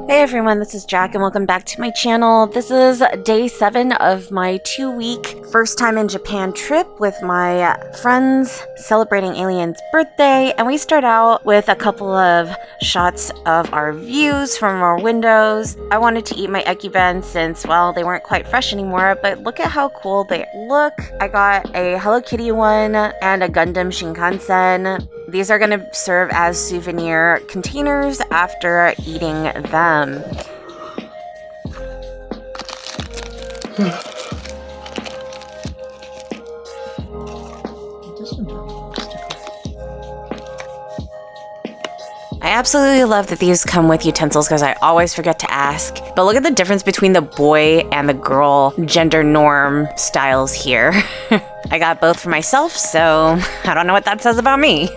Hey everyone, this is Jack and welcome back to my channel. This is day 7 of my 2-week first time in Japan trip with my friends celebrating Alien's birthday, and we start out with a couple of shots of our views from our windows. I wanted to eat my ekiben since, well, they weren't quite fresh anymore, but look at how cool they look. I got a Hello Kitty one and a Gundam Shinkansen. These are going to serve as souvenir containers after eating them. I absolutely love that these come with utensils because I always forget to ask. But look at the difference between the boy and the girl gender norm styles here. I got both for myself, so I don't know what that says about me.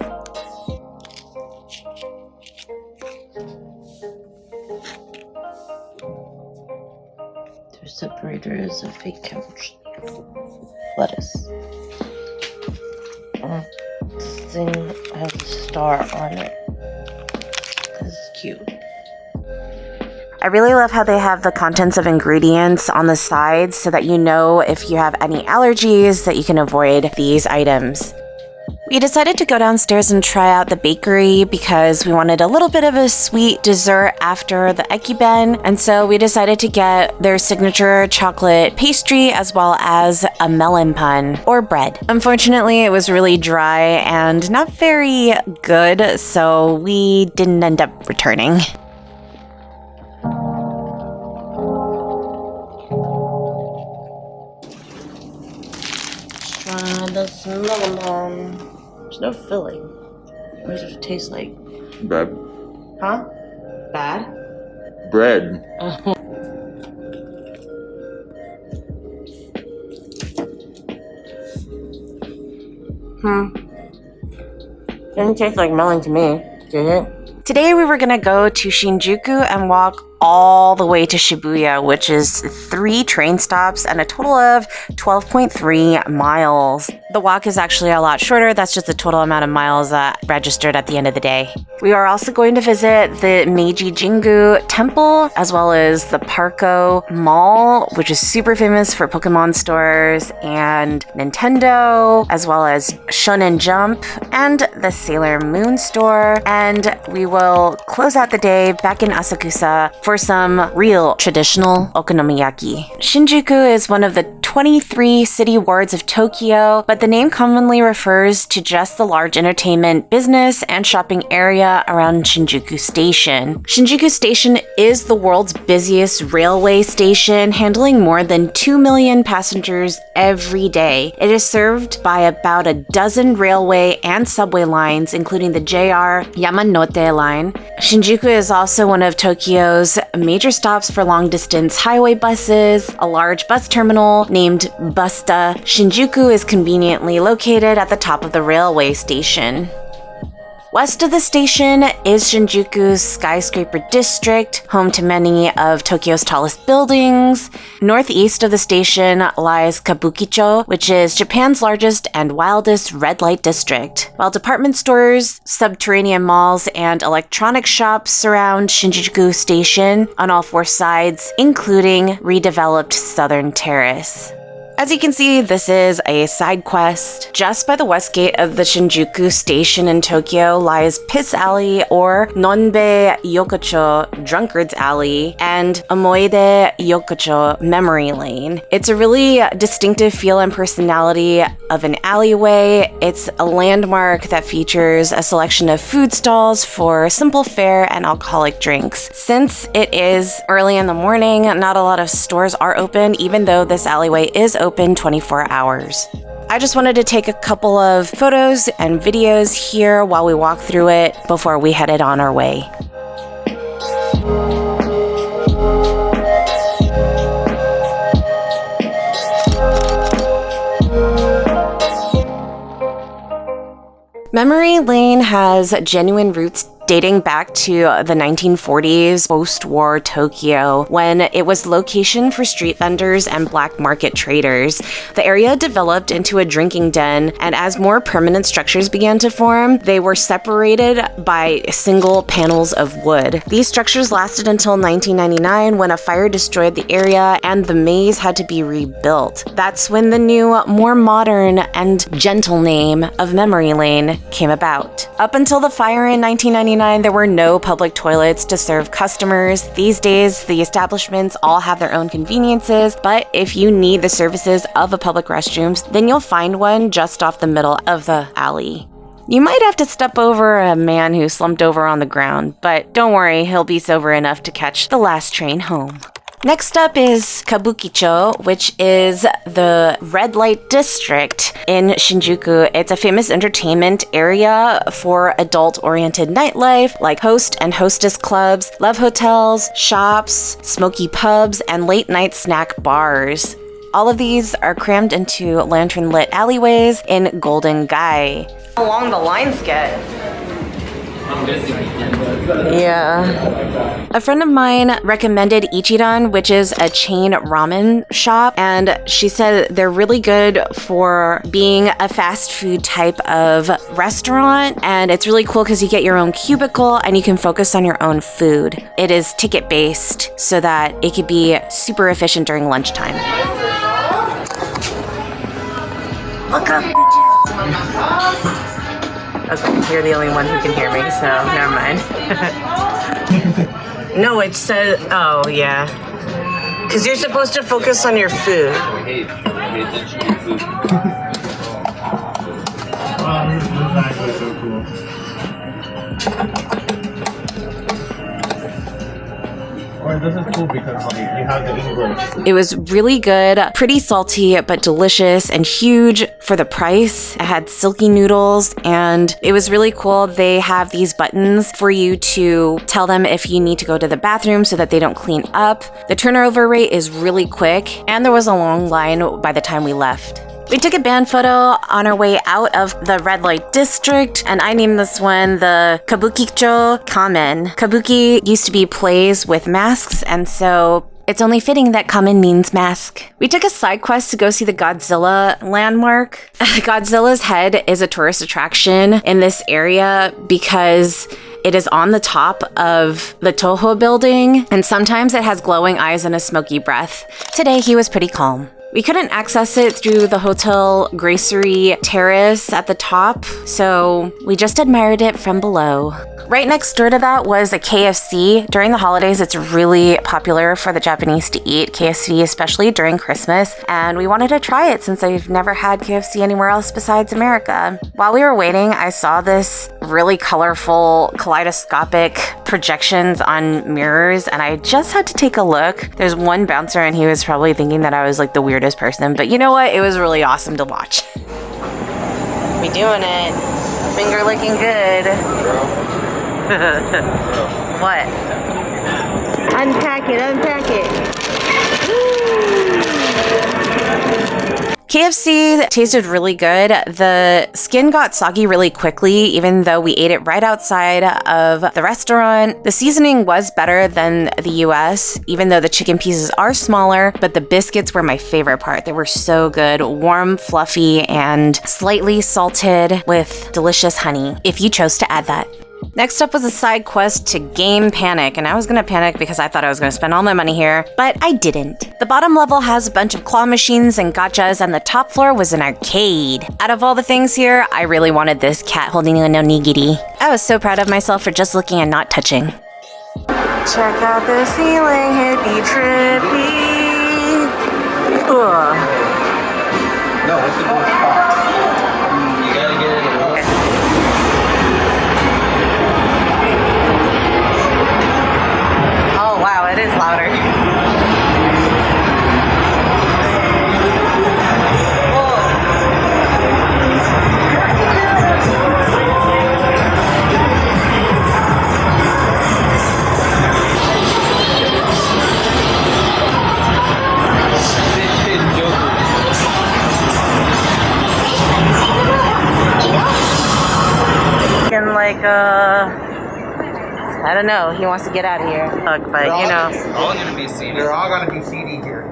Their separator is a fake couch. Lettuce. This thing has a star on it. This is cute. I really love how they have the contents of ingredients on the sides so that you know if you have any allergies that you can avoid these items. We decided to go downstairs and try out the bakery because we wanted a little bit of a sweet dessert after the ekiben, and so we decided to get their signature chocolate pastry as well as a melon pun or bread. Unfortunately, it was really dry and not very good, so we didn't end up returning. Try this melon pun. There's no filling. What does it taste like? Bad. Huh? Bad? Bread. Didn't taste like melon to me, did it? Today we were gonna go to Shinjuku and walk all the way to Shibuya, which is 3 train stops and a total of 12.3 miles. The walk is actually a lot shorter. That's just the total amount of miles registered at the end of the day. We are also going to visit the Meiji Jingu temple, as well as the Parco Mall, which is super famous for Pokemon stores and Nintendo, as well as Shonen Jump and the Sailor Moon store. And we will close out the day back in Asakusa for some real traditional Okanomiyaki. Shinjuku is one of the 23 city wards of Tokyo, but the name commonly refers to just the large entertainment, business, and shopping area around Shinjuku Station. Shinjuku Station is the world's busiest railway station, handling more than 2 million passengers every day. It is served by about a dozen railway and subway lines, including the JR Yamanote line. Shinjuku is also one of Tokyo's major stops for long-distance highway buses, a large bus terminal named Busta. Shinjuku is conveniently located at the top of the railway station. West of the station is Shinjuku's skyscraper district, home to many of Tokyo's tallest buildings. Northeast of the station lies Kabukicho, which is Japan's largest and wildest red light district. While department stores, subterranean malls, and electronic shops surround Shinjuku Station on all 4 sides, including redeveloped Southern Terrace. As you can see, this is a side quest. Just by the west gate of the Shinjuku Station in Tokyo lies Piss Alley or Nonbe Yokocho Drunkard's Alley and Omoide Yokocho Memory Lane. It's a really distinctive feel and personality of an alleyway. It's a landmark that features a selection of food stalls for simple fare and alcoholic drinks. Since it is early in the morning, not a lot of stores are open, even though this alleyway is open 24 hours. I just wanted to take a couple of photos and videos here while we walk through it before we headed on our way. Memory Lane has genuine roots dating back to the 1940s, post-war Tokyo, when it was location for street vendors and black market traders. The area developed into a drinking den, and as more permanent structures began to form, they were separated by single panels of wood. These structures lasted until 1999 when a fire destroyed the area and the maze had to be rebuilt. That's when the new, more modern and gentle name of Memory Lane came about. Up until the fire in 1999, there were no public toilets to serve customers. These days, the establishments all have their own conveniences, but if you need the services of a public restrooms, then you'll find one just off the middle of the alley. You might have to step over a man who slumped over on the ground, but don't worry, he'll be sober enough to catch the last train home. Next up is Kabukicho, which is the red light district in Shinjuku. It's a famous entertainment area for adult-oriented nightlife, like host and hostess clubs, love hotels, shops, smoky pubs, and late-night snack bars. All of these are crammed into lantern-lit alleyways in Golden Gai. How long the lines get? Yeah. A friend of mine recommended Ichiran, which is a chain ramen shop, and she said they're really good for being a fast food type of restaurant, and it's really cool because you get your own cubicle and you can focus on your own food. It is ticket-based so that it could be super efficient during lunchtime. Look up, bitches! Okay, you're the only one who can hear me, so never mind. No, it says, oh yeah. Because you're supposed to focus on your food. Pay attention to your food. Wow, this is actually so cool. Or this is cool because like you have the English. It was really good, pretty salty, but delicious and huge for the price. It had silky noodles and it was really cool. They have these buttons for you to tell them if you need to go to the bathroom so that they don't clean up. The turnover rate is really quick and there was a long line by the time we left. We took a band photo on our way out of the red light district, and I named this one the Kabukicho Kamen. Kabuki used to be plays with masks, and so it's only fitting that Kamen means mask. We took a side quest to go see the Godzilla landmark. Godzilla's head is a tourist attraction in this area because it is on the top of the Toho building, and sometimes it has glowing eyes and a smoky breath. Today, he was pretty calm. We couldn't access it through the hotel Gracery terrace at the top, so we just admired it from below. Right next door to that was a KFC. During the holidays, it's really popular for the Japanese to eat KFC, especially during Christmas, and we wanted to try it since I've never had KFC anywhere else besides America. While we were waiting, I saw this really colorful kaleidoscopic projections on mirrors, and I just had to take a look. There's one bouncer, and he was probably thinking that I was like the weirdest person, but you know what? It was really awesome to watch. We doing it. Finger licking good. What? Unpack it. KFC tasted really good. The skin got soggy really quickly, even though we ate it right outside of the restaurant. The seasoning was better than the US, even though the chicken pieces are smaller, but the biscuits were my favorite part. They were so good, warm, fluffy, and slightly salted with delicious honey, if you chose to add that. Next up was a side quest to Game Panic, and I was gonna panic because I thought I was gonna spend all my money here, but I didn't. The bottom level has a bunch of claw machines and gachas, and the top floor was an arcade. Out of all the things here, I really wanted this cat holding an onigiri. I was so proud of myself for just looking and not touching. Check out the ceiling, hippie trippy. Ugh. No, what's the most pop? You gotta get it. Oh wow, it is louder. Like I don't know. He wants to get out of here. Look, but you know. All gonna be seedy. They're all gonna be seedy here.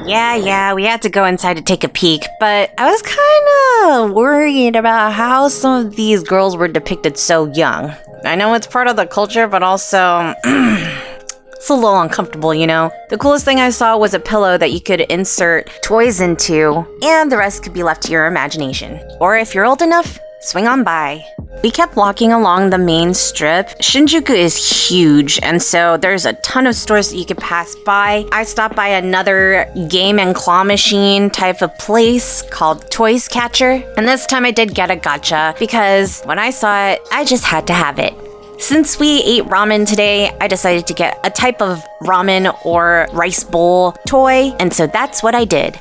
Yeah, we had to go inside to take a peek, but I was kind of worried about how some of these girls were depicted so young. I know it's part of the culture, but also, it's a little uncomfortable, you know? The coolest thing I saw was a pillow that you could insert toys into, and the rest could be left to your imagination. Or if you're old enough, swing on by. We kept walking along the main strip. Shinjuku is huge, and so there's a ton of stores that you could pass by. I stopped by another game and claw machine type of place called Toys Catcher, and this time I did get a gacha because when I saw it, I just had to have it. Since we ate ramen today, I decided to get a type of ramen or rice bowl toy, and so that's what I did.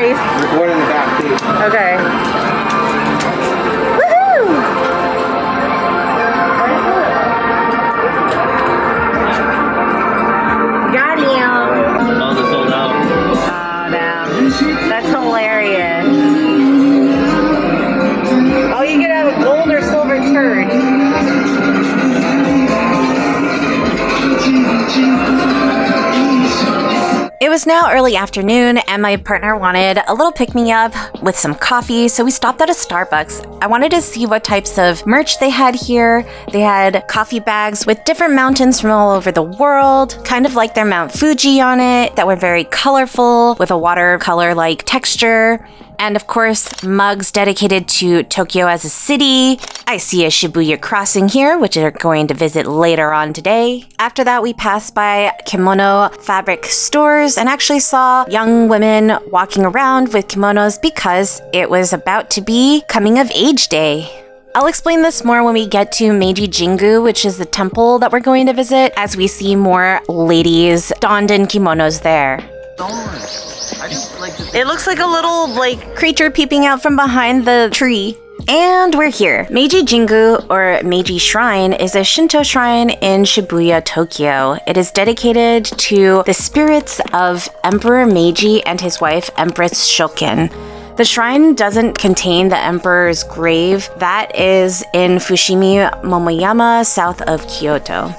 There's one in the back too. Okay. Woohoo! Got him. Oh, they're sold out. Oh, no. That's hilarious. Oh, you can have a gold or silver turd. It was now early afternoon, and my partner wanted a little pick-me-up with some coffee, so we stopped at a Starbucks. I wanted to see what types of merch they had here. They had coffee bags with different mountains from all over the world, kind of like their Mount Fuji on it, that were very colorful, with a watercolor-like texture. And of course, mugs dedicated to Tokyo as a city. I see a Shibuya crossing here, which we're going to visit later on today. After that, we passed by kimono fabric stores and actually saw young women walking around with kimonos because it was about to be coming of age day. I'll explain this more when we get to Meiji Jingu, which is the temple that we're going to visit, as we see more ladies donned in kimonos there. It looks like a little, creature peeping out from behind the tree. And we're here. Meiji Jingu, or Meiji Shrine, is a Shinto shrine in Shibuya, Tokyo. It is dedicated to the spirits of Emperor Meiji and his wife, Empress Shokin. The shrine doesn't contain the emperor's grave. That is in Fushimi Momoyama, south of Kyoto.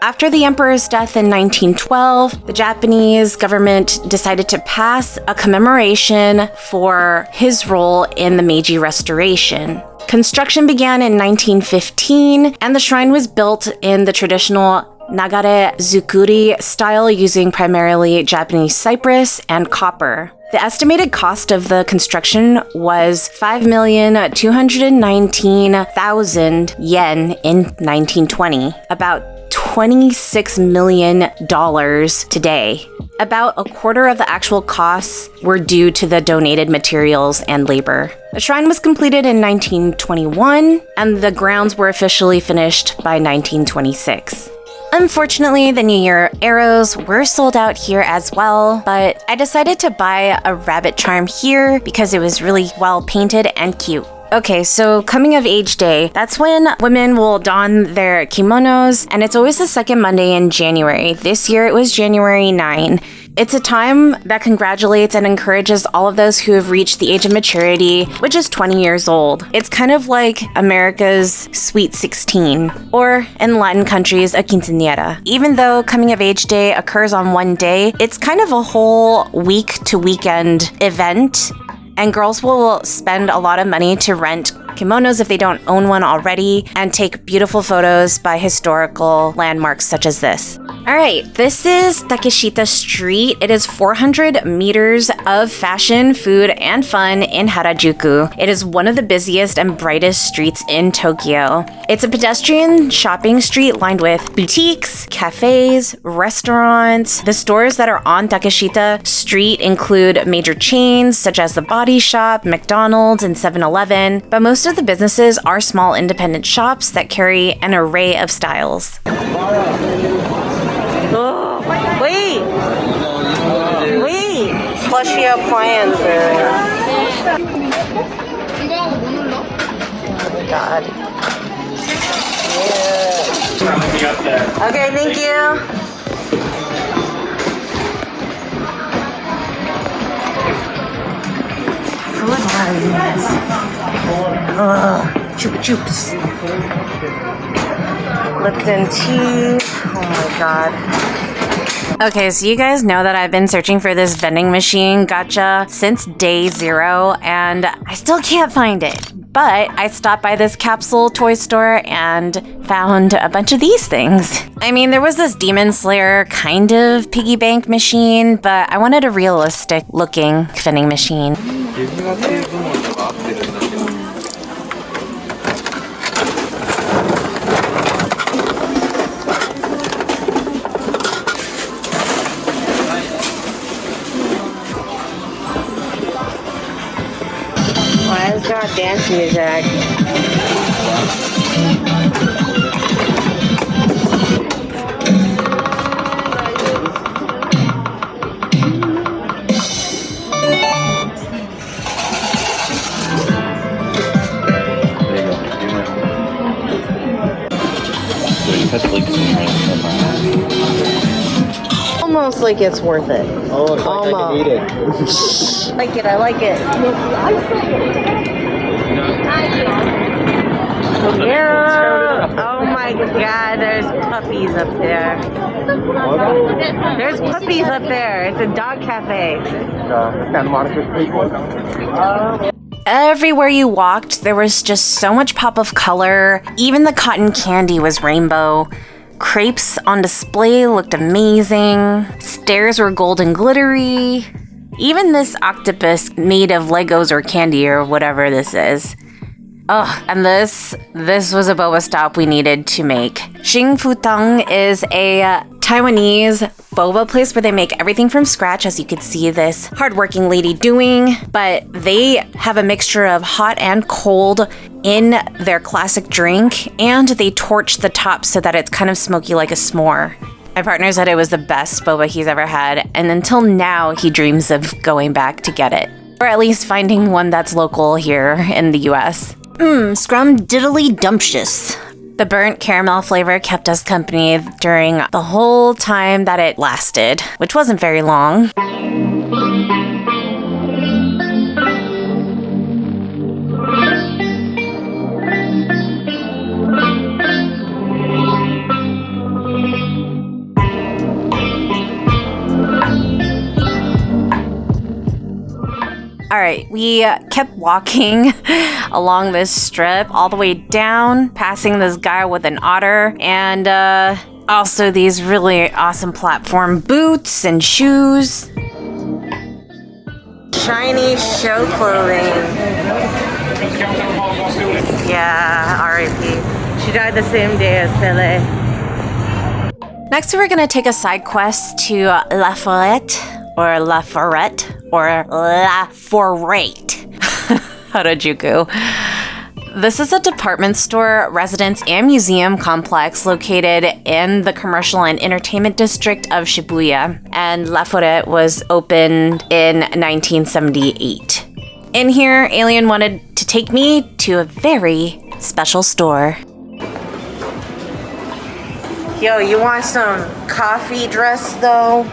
After the emperor's death in 1912, the Japanese government decided to pass a commemoration for his role in the Meiji Restoration. Construction began in 1915, and the shrine was built in the traditional Nagare Zukuri style using primarily Japanese cypress and copper. The estimated cost of the construction was 5,219,000 yen in 1920, about $26 million today. About a quarter of the actual costs were due to the donated materials and labor. The shrine was completed in 1921, and the grounds were officially finished by 1926. Unfortunately, the New Year arrows were sold out here as well, but I decided to buy a rabbit charm here because it was really well painted and cute. Okay, so coming of age day, that's when women will don their kimonos, and it's always the second Monday in January. This year it was January 9. It's a time that congratulates and encourages all of those who have reached the age of maturity, which is 20 years old. It's kind of like America's Sweet 16, or in Latin countries, a quinceañera. Even though coming of age day occurs on one day, it's kind of a whole week to weekend event. And girls will spend a lot of money to rent kimonos if they don't own one already, and take beautiful photos by historical landmarks such as this. All right, this is Takeshita Street. It is 400 meters of fashion, food, and fun in Harajuku. It is one of the busiest and brightest streets in Tokyo. It's a pedestrian shopping street lined with boutiques, cafes, restaurants. The stores that are on Takeshita Street include major chains such as the Body Shop, McDonald's, and 7-Eleven, but most of the businesses are small independent shops that carry an array of styles. Oh, wait! Plushy appliances. Oh my god. Yeah. Okay, thank you. Chupa chups. Lipton tea. Oh my god. Okay, so you guys know that I've been searching for this vending machine gacha since day 0, and I still can't find it. But I stopped by this capsule toy store and found a bunch of these things. I mean, there was this Demon Slayer kind of piggy bank machine, but I wanted a realistic looking vending machine. Why is there dance music? Almost like it's worth it. Oh, it's like I can eat it. I like it. Yeah. Oh my god, there's puppies up there. There's puppies up there. It's a dog cafe. Everywhere you walked, there was just so much pop of color. Even the cotton candy was rainbow. Crepes on display looked amazing. Stairs were gold and glittery. Even this octopus made of Legos or candy or whatever this is. Oh, and this was a boba stop we needed to make. Xingfutang is a Taiwanese boba place where they make everything from scratch, as you could see this hardworking lady doing, but they have a mixture of hot and cold in their classic drink, and they torch the top so that it's kind of smoky like a s'more. My partner said it was the best boba he's ever had, and until now, he dreams of going back to get it. Or at least finding one that's local here in the US. Scrum diddly dumptious. The burnt caramel flavor kept us company during the whole time that it lasted, which wasn't very long. All right, we kept walking along this strip all the way down, passing this guy with an otter, and also these really awesome platform boots and shoes. Shiny show clothing. Yeah, R.I.P. She died the same day as Pele. Next, we're gonna take a side quest to Laforet, Harajuku. This is a department store, residence, and museum complex located in the commercial and entertainment district of Shibuya, and Laforet was opened in 1978. In here, Alien wanted to take me to a very special store. Yo, you want some coffee dress though?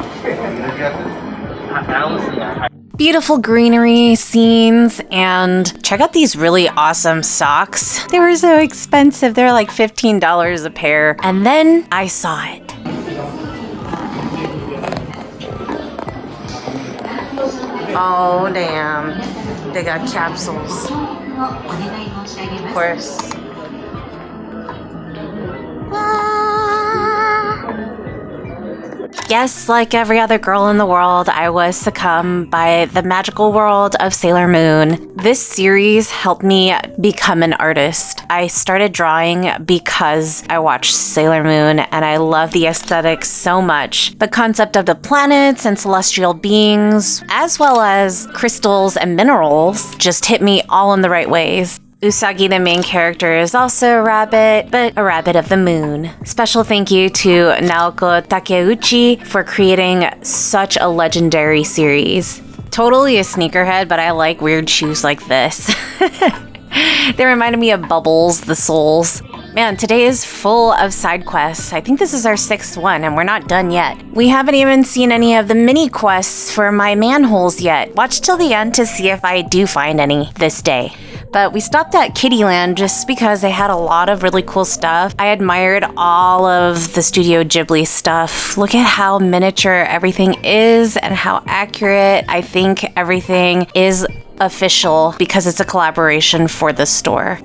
Beautiful greenery scenes, and check out these really awesome socks. They were so expensive. They're like $15 a pair. And then I saw it. Oh damn. They got capsules. Of course. Yes, like every other girl in the world, I was succumbed by the magical world of Sailor Moon. This series helped me become an artist. I started drawing because I watched Sailor Moon, and I love the aesthetics so much. The concept of the planets and celestial beings, as well as crystals and minerals, just hit me all in the right ways. Usagi, the main character, is also a rabbit, but a rabbit of the moon. Special thank you to Naoko Takeuchi for creating such a legendary series. Totally a sneakerhead, but I like weird shoes like this. They reminded me of Bubbles, the Souls. Man, today is full of side quests. I think this is our 6th one, and we're not done yet. We haven't even seen any of the mini quests for my manholes yet. Watch till the end to see if I do find any this day. But we stopped at Kittyland just because they had a lot of really cool stuff. I admired all of the Studio Ghibli stuff. Look at how miniature everything is and how accurate. I think everything is official because it's a collaboration for the store.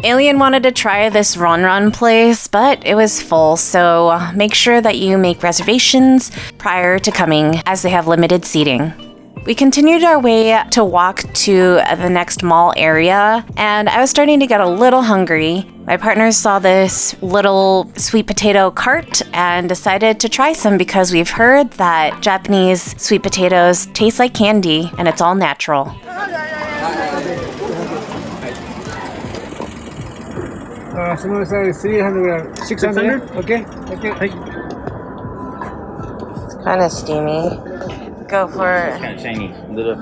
Alien wanted to try this Ron place, but it was full, so make sure that you make reservations prior to coming as they have limited seating. We continued our way to walk to the next mall area, and I was starting to get a little hungry. My partners saw this little sweet potato cart and decided to try some because we've heard that Japanese sweet potatoes taste like candy and it's all natural. $600? 600? Okay. It's kind of steamy. Go for it. Kind of shiny. Little.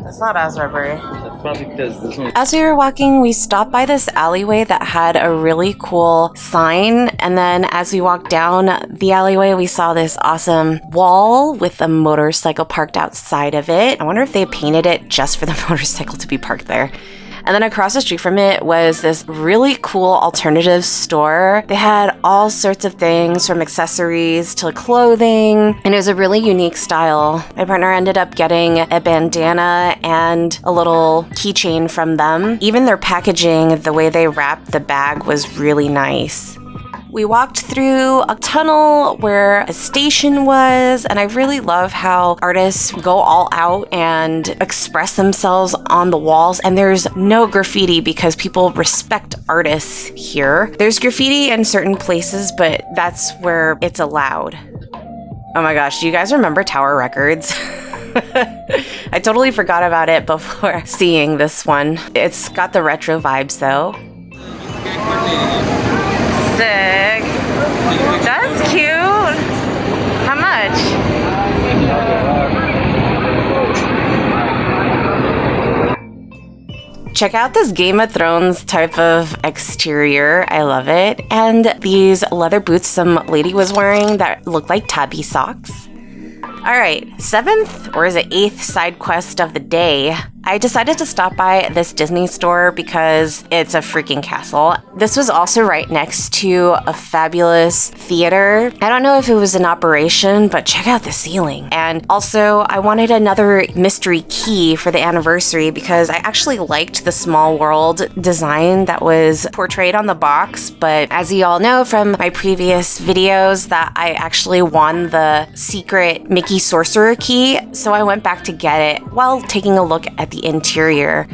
It's not as rubbery. That's probably because this one. As we were walking, we stopped by this alleyway that had a really cool sign. And then as we walked down the alleyway, we saw this awesome wall with a motorcycle parked outside of it. I wonder if they painted it just for the motorcycle to be parked there. And then across the street from it was this really cool alternative store. They had all sorts of things from accessories to clothing, and it was a really unique style. My partner ended up getting a bandana and a little keychain from them. Even their packaging, the way they wrapped the bag was really nice. We walked through a tunnel where a station was, and I really love how artists go all out and express themselves on the walls, and there's no graffiti because people respect artists here. There's graffiti in certain places, but that's where it's allowed. Oh my gosh, do you guys remember Tower Records? I totally forgot about it before seeing this one. It's got the retro vibes though. Sick. That's cute. How much? Check out this Game of Thrones type of exterior. I love it. And these leather boots some lady was wearing that looked like tabby socks. All right, 7th, or is it 8th side quest of the day? I decided to stop by this Disney store because it's a freaking castle. This was also right next to a fabulous theater. I don't know if it was in operation, but check out the ceiling. And also, I wanted another mystery key for the anniversary because I actually liked the small world design that was portrayed on the box. But as you all know from my previous videos, that I actually won the secret Mickey Sorcerer key. So I went back to get it while taking a look at the interior.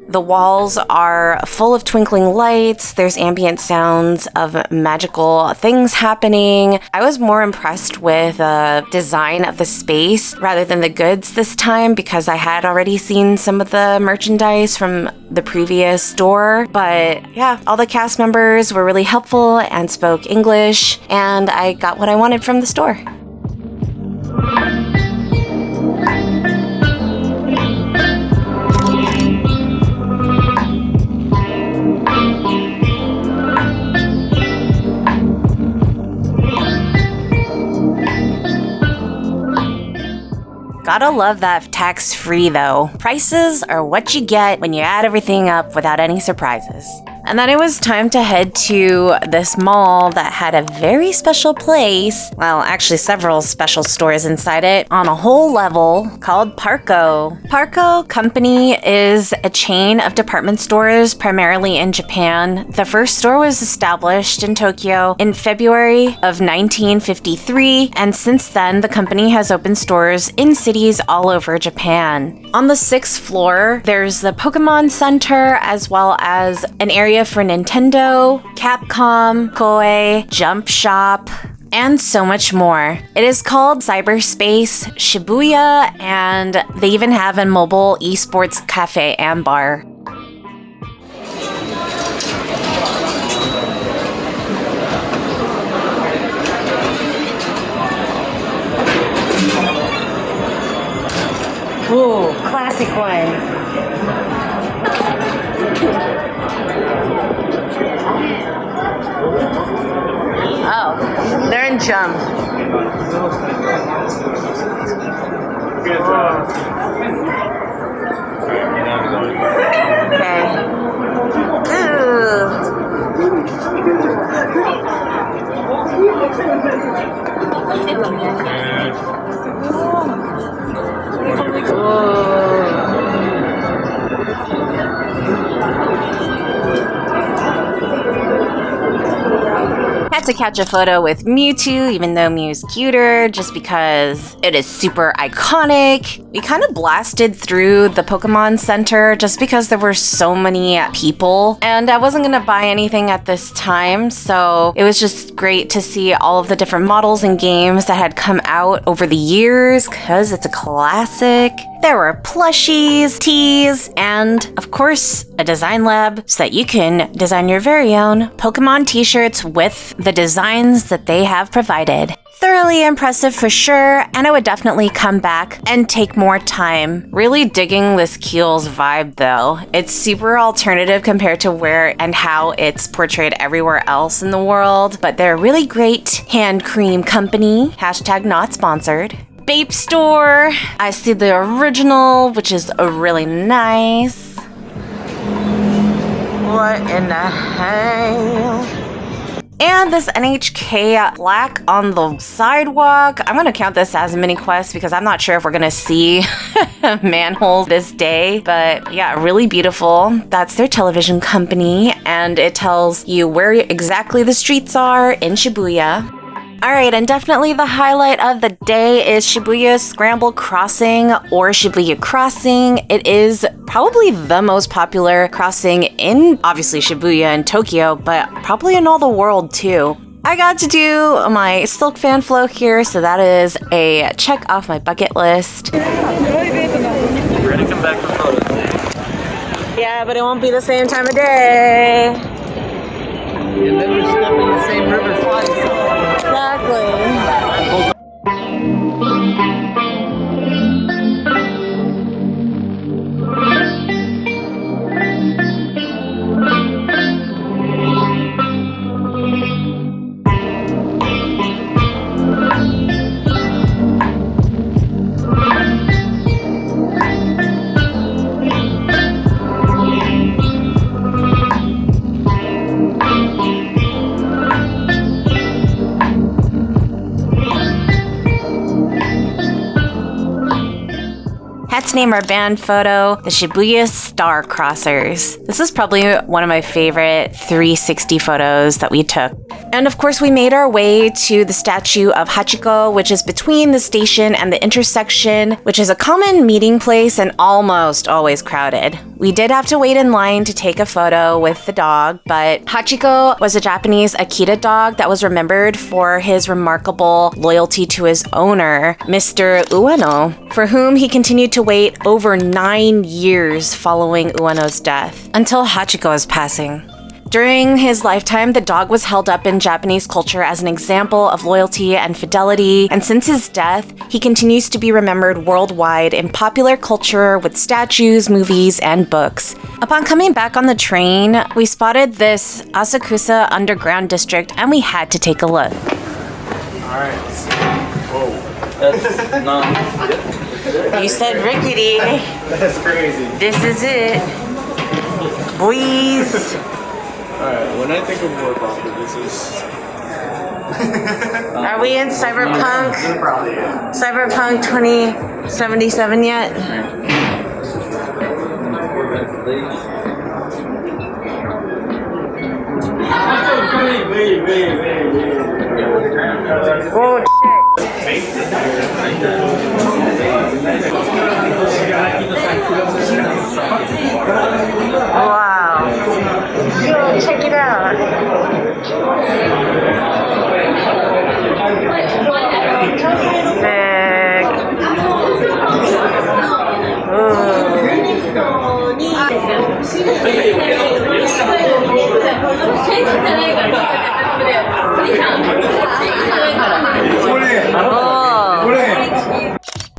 The walls are full of twinkling lights. There's ambient sounds of magical things happening. I was more impressed with the design of the space rather than the goods this time because I had already seen some of the merchandise from the previous store. But yeah, all the cast members were really helpful and spoke English, and I got what I wanted from the store. Gotta love that tax-free though. Prices are what you get when you add everything up without any surprises. And then it was time to head to this mall that had a very special place, well, actually several special stores inside it, on a whole level called Parco. Parco Company is a chain of department stores primarily in Japan. The first store was established in Tokyo in February of 1953, and since then the company has opened stores in cities all over Japan. On the 6th floor, there's the Pokemon Center as well as an area for Nintendo, Capcom, Koei, Jump Shop, and so much more. It is called Cyberspace Shibuya, and they even have a mobile esports cafe and bar. Ooh, classic one. chum. Okay. Had to catch a photo with Mewtwo, even though Mew's cuter, just because it is super iconic. We kind of blasted through the Pokemon Center just because there were so many people, and I wasn't gonna buy anything at this time, so it was just great to see all of the different models and games that had come out over the years, because it's a classic. There were plushies, teas, and of course, a design lab so that you can design your very own Pokemon t-shirts with the designs that they have provided. Thoroughly impressive for sure, and I would definitely come back and take more time. Really digging this Keel's vibe though. It's super alternative compared to where and how it's portrayed everywhere else in the world, but they're a really great hand cream company. Hashtag not sponsored. Bape store. I see the original, which is really nice. What in the hell? And this NHK plaque on the sidewalk. I'm gonna count this as a mini quest because I'm not sure if we're gonna see manholes this day, but yeah, really beautiful. That's their television company, and it tells you where exactly the streets are in Shibuya. Alright, and definitely the highlight of the day is Shibuya's Scramble Crossing, or Shibuya Crossing. It is probably the most popular crossing in, obviously, Shibuya and Tokyo, but probably in all the world too. I got to do my silk fan flow here, so that is a check off my bucket list. We're gonna come back for photos. Yeah, but it won't be the same time of day. You'll never step in the same river twice. Exactly. Had to name our band photo the Shibuya Star Crossers. This is probably one of my favorite 360 photos that we took. And of course, we made our way to the statue of Hachiko, which is between the station and the intersection, which is a common meeting place and almost always crowded. We did have to wait in line to take a photo with the dog, but Hachiko was a Japanese Akita dog that was remembered for his remarkable loyalty to his owner, Mr. Ueno, for whom he continued to wait over 9 years following Ueno's death, until Hachiko's passing. During his lifetime, the dog was held up in Japanese culture as an example of loyalty and fidelity, and since his death, he continues to be remembered worldwide in popular culture with statues, movies, and books. Upon coming back on the train, we spotted this Asakusa underground district, and we had to take a look. Alright. Whoa. That's not. You said rickety. That's crazy. This is it. Boys. Alright, when I think of War Bumper, this is... Are we in Cyberpunk? Probably, yeah. Cyberpunk 2077 yet? Oh, wow. Yo, check it out. Sick.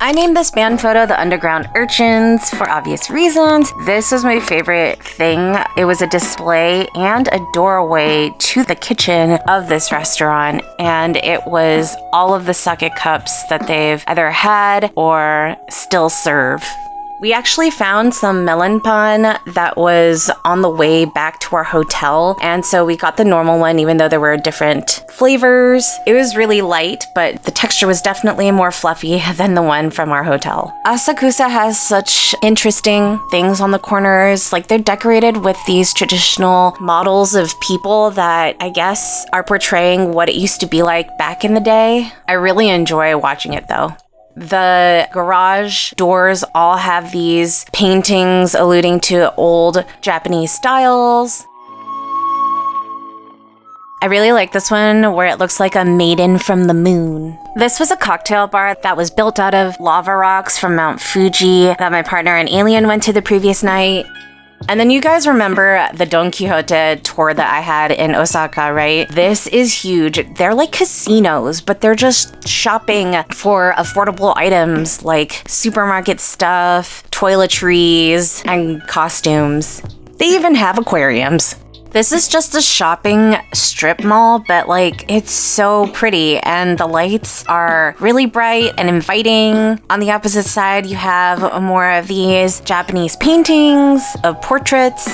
I named this band photo the Underground Urchins for obvious reasons. This was my favorite thing. It was a display and a doorway to the kitchen of this restaurant, and it was all of the sake cups that they've either had or still serve. We actually found some melon pan that was on the way back to our hotel, and so we got the normal one even though there were different flavors. It was really light, but the texture was definitely more fluffy than the one from our hotel. Asakusa has such interesting things on the corners, like they're decorated with these traditional models of people that I guess are portraying what it used to be like back in the day. I really enjoy watching it though. The garage doors all have these paintings alluding to old Japanese styles. I really like this one where it looks like a maiden from the moon. This was a cocktail bar that was built out of lava rocks from Mount Fuji that my partner and Alien went to the previous night. And then you guys remember the Don Quixote tour that I had in Osaka, right? This is huge. They're like casinos, but they're just shopping for affordable items like supermarket stuff, toiletries, and costumes. They even have aquariums. This is just a shopping strip mall, but like it's so pretty and the lights are really bright and inviting. On the opposite side, you have more of these Japanese paintings of portraits.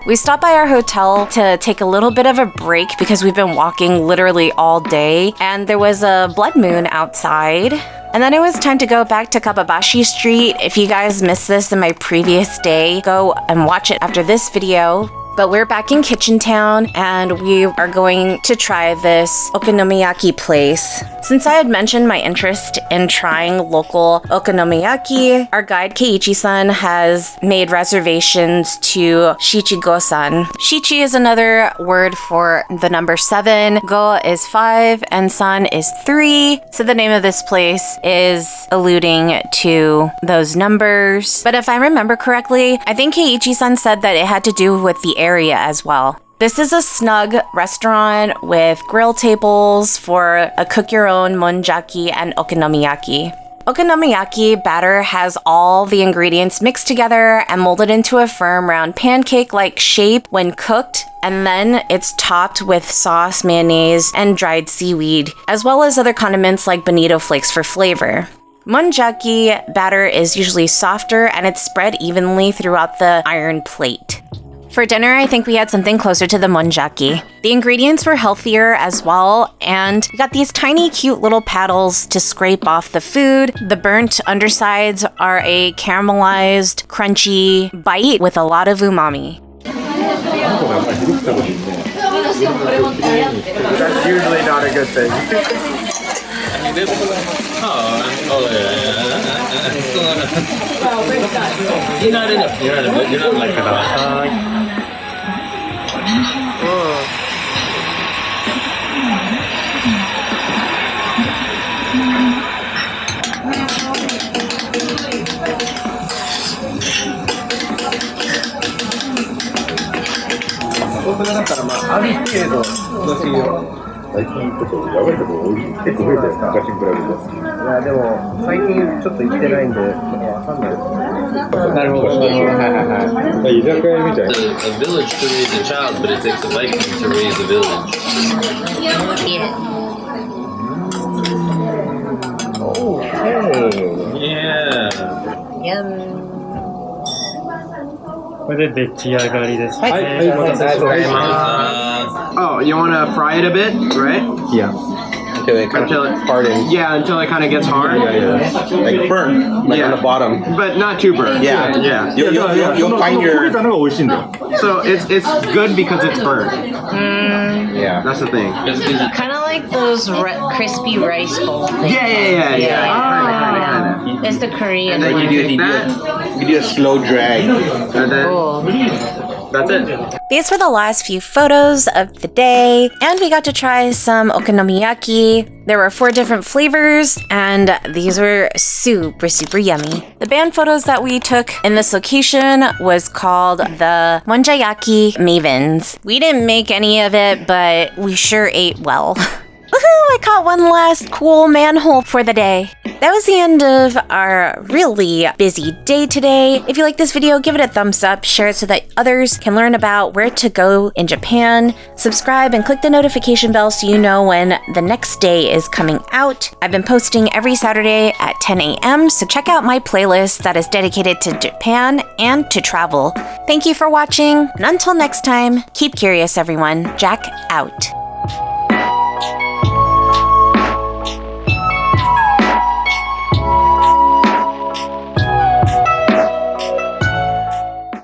We stopped by our hotel to take a little bit of a break because we've been walking literally all day, and there was a blood moon outside. And then it was time to go back to Kababashi Street. If you guys missed this in my previous day, go and watch it after this video. But we're back in Kitchen Town, and we are going to try this Okanomiyaki place. Since I had mentioned my interest in trying local Okanomiyaki, our guide Keiichi-san has made reservations to Shichigosan. Shichi is another word for the number 7, go is 5, and san is 3. So the name of this place is alluding to those numbers. But if I remember correctly, I think Keiichi-san said that it had to do with the area as well. This is a snug restaurant with grill tables for a cook-your-own monjayaki and okonomiyaki. Okonomiyaki batter has all the ingredients mixed together and molded into a firm round pancake-like shape when cooked, and then it's topped with sauce, mayonnaise, and dried seaweed, as well as other condiments like bonito flakes for flavor. Monjayaki batter is usually softer and it's spread evenly throughout the iron plate. For dinner, I think we had something closer to the monjayaki. The ingredients were healthier as well, and we got these tiny cute little paddles to scrape off the food. The burnt undersides are a caramelized, crunchy bite with a lot of umami. That's usually not a good thing. You're not like that. A village to raise a child, but it takes a Viking to raise a village. Oh, hey. Yeah. Yum. これで出来上がりです。はい、はい、お待たせしております。Oh, you want to fry it a bit, right? Yeah. Until it kind of hardens. Yeah, until it kind of gets hard. Yeah. Like burn, like on the bottom. But not too burnt. Yeah. You'll find your... So it's good because it's burnt. Yeah. That's the thing. Kind of like those crispy rice bowls. Yeah. Kinda. It's the Korean And then one. you do a slow drag. And then that's it. These were the last few photos of the day, and we got to try some okonomiyaki. There were 4 different flavors, and these were super, super yummy. The band photos that we took in this location was called the Monjayaki Mavens. We didn't make any of it, but we sure ate well. Woohoo! I caught one last cool manhole for the day. That was the end of our really busy day today. If you like this video, give it a thumbs up, share it so that others can learn about where to go in Japan. Subscribe and click the notification bell so you know when the next day is coming out. I've been posting every Saturday at 10 a.m., so check out my playlist that is dedicated to Japan and to travel. Thank you for watching, and until next time, keep curious everyone. Jack out.